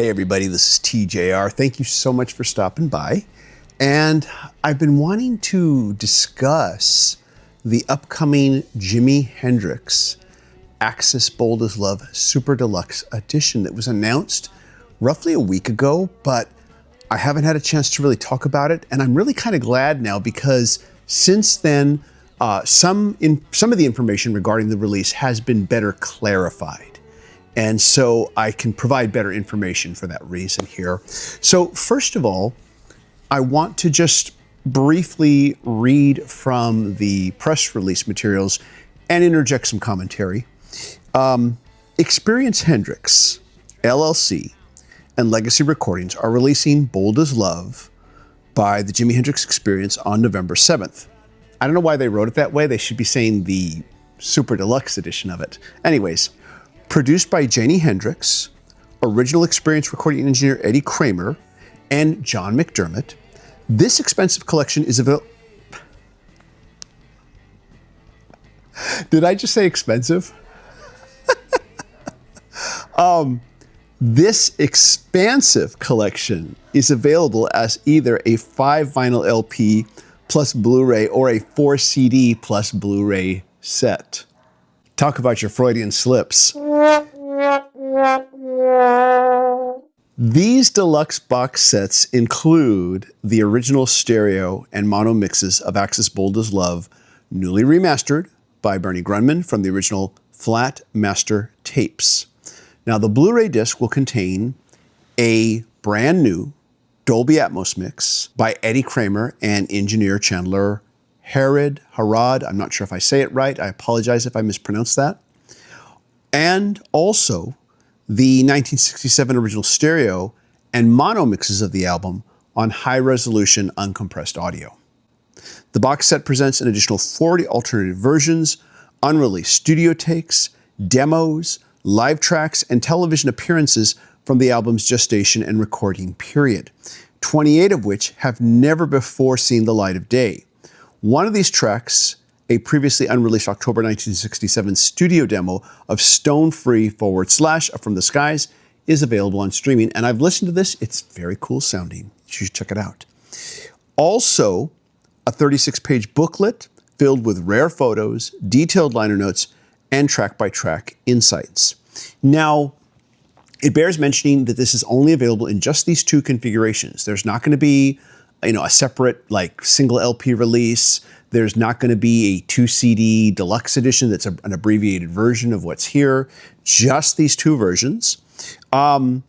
Hey everybody, this is TJR. Thank you so much for stopping by. And I've been wanting to discuss the upcoming Jimi Hendrix Axis Bold as Love Super Deluxe Edition that was announced roughly a week ago, but I haven't had a chance to really talk about it. And I'm really kind of glad now because since then, some of the information regarding the release has been better clarified. And so I can provide better information for that reason here. So first of all, I want to just briefly read from the press release materials and interject some commentary. Experience Hendrix, LLC, and Legacy Recordings are releasing Bold as Love by the Jimi Hendrix Experience on November 7th. I don't know why they wrote it that way. They should be saying the Super Deluxe Edition of it. Anyways, produced by Jimi Hendrix, original Experience recording engineer Eddie Kramer, and John McDermott, this expensive collection is available. Did I just say expensive? This expansive collection is available as either a 5 vinyl LP plus Blu-ray or a 4 CD plus Blu-ray set. Talk about your Freudian slips. These deluxe box sets include the original stereo and mono mixes of Axis Bold as Love, newly remastered by Bernie Grundman from the original Flat Master tapes. Now, the Blu-ray disc will contain a brand new Dolby Atmos mix by Eddie Kramer and engineer Chandler Harrod. I'm not sure if I say it right. I apologize if I mispronounce that. And also the 1967 original stereo and mono mixes of the album on high-resolution uncompressed audio. The box set presents an additional 40 alternative versions, unreleased studio takes, demos, live tracks, and television appearances from the album's gestation and recording period, 28 of which have never before seen the light of day. One of these tracks, a previously unreleased October 1967 studio demo of Stone Free / From the Skies, is available on streaming. And I've listened to this. It's very cool sounding. You should check it out. Also, a 36-page booklet filled with rare photos, detailed liner notes, and track-by-track insights. Now, it bears mentioning that this is only available in just these two configurations. There's not going to be a separate single LP release. There's not going to be a 2 CD deluxe edition that's an abbreviated version of what's here. Just these two versions. The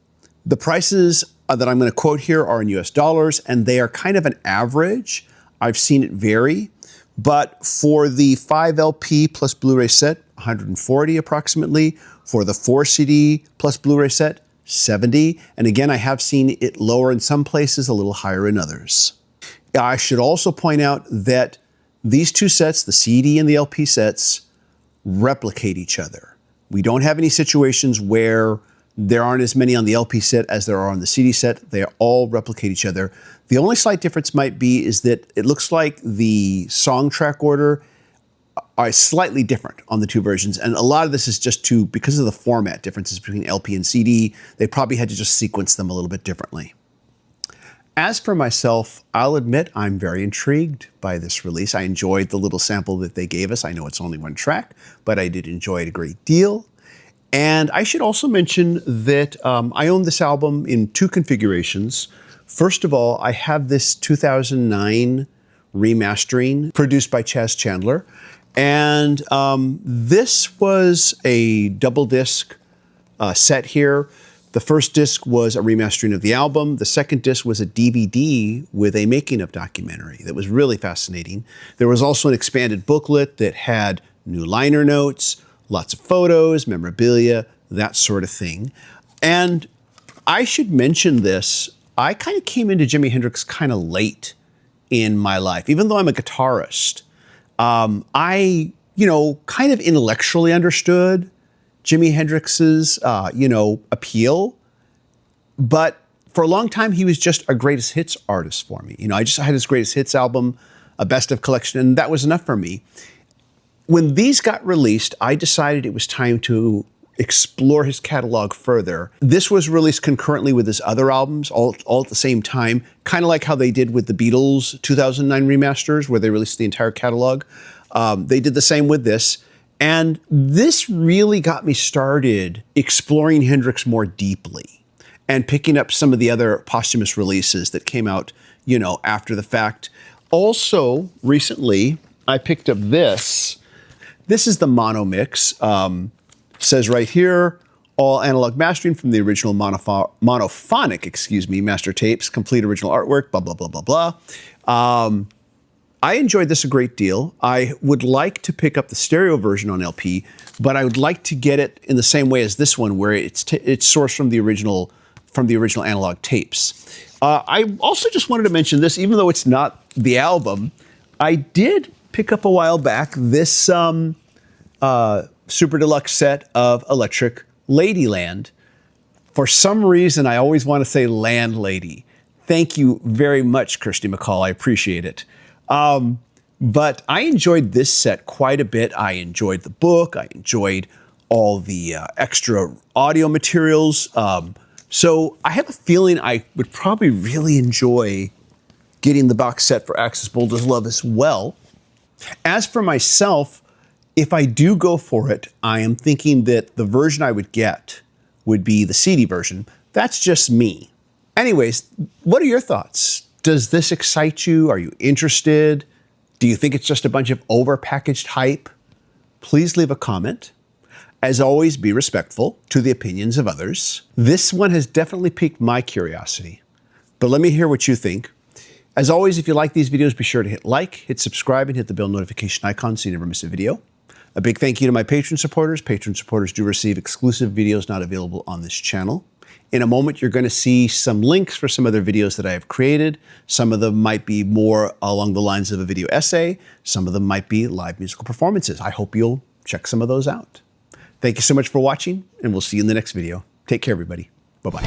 prices that I'm going to quote here are in US dollars, and they are kind of an average. I've seen it vary. But for the 5 LP plus Blu-ray set, $140 approximately. For the 4 CD plus Blu-ray set, $70. And again, I have seen it lower in some places, a little higher in others. I should also point out that these two sets, the CD and the LP sets, replicate each other. We don't have any situations where there aren't as many on the LP set as there are on the CD set. They all replicate each other. The only slight difference might be is that it looks like the song track order are slightly different on the two versions. And a lot of this is just because of the format differences between LP and CD, they probably had to just sequence them a little bit differently. As for myself, I'll admit I'm very intrigued by this release. I enjoyed the little sample that they gave us. I know it's only one track, but I did enjoy it a great deal. And I should also mention that I own this album in two configurations. First of all, I have this 2009 remastering produced by Chaz Chandler. And this was a double disc set here. The first disc was a remastering of the album. The second disc was a DVD with a making of documentary that was really fascinating. There was also an expanded booklet that had new liner notes, lots of photos, memorabilia, that sort of thing. And I should mention this, I kind of came into Jimi Hendrix kind of late in my life, even though I'm a guitarist. I kind of intellectually understood Jimi Hendrix's, appeal. But for a long time, he was just a greatest hits artist for me. I just had his greatest hits album, a best of collection, and that was enough for me. When these got released, I decided it was time to explore his catalog further. This was released concurrently with his other albums, all at the same time, kind of like how they did with the Beatles 2009 remasters, where they released the entire catalog. They did the same with this. And this really got me started exploring Hendrix more deeply and picking up some of the other posthumous releases that came out, you know, after the fact. Also, recently, I picked up this. This is the mono mix. Says right here, all analog mastering from the original monophonic, master tapes, complete original artwork, blah, blah, blah, blah, blah. I enjoyed this a great deal. I would like to pick up the stereo version on LP, but I would like to get it in the same way as this one, where it's sourced from the original analog tapes. I also just wanted to mention this, even though it's not the album, I did pick up a while back this Super Deluxe set of Electric Ladyland. For some reason, I always want to say Landlady. Thank you very much, Kirsty McCall. I appreciate it. But I enjoyed this set quite a bit. I enjoyed the book. I enjoyed all the extra audio materials. So I have a feeling I would probably really enjoy getting the box set for Axis Bold as Love as well. As for myself, if I do go for it, I am thinking that the version I would get would be the CD version. That's just me. Anyways, what are your thoughts? Does this excite you? Are you interested? Do you think it's just a bunch of overpackaged hype? Please leave a comment. As always, be respectful to the opinions of others. This one has definitely piqued my curiosity, but let me hear what you think. As always, if you like these videos, be sure to hit like, hit subscribe, and hit the bell notification icon so you never miss a video. A big thank you to my Patreon supporters. Patreon supporters do receive exclusive videos not available on this channel. In a moment, you're going to see some links for some other videos that I have created. Some of them might be more along the lines of a video essay. Some of them might be live musical performances. I hope you'll check some of those out. Thank you so much for watching, and we'll see you in the next video. Take care, everybody. Bye-bye.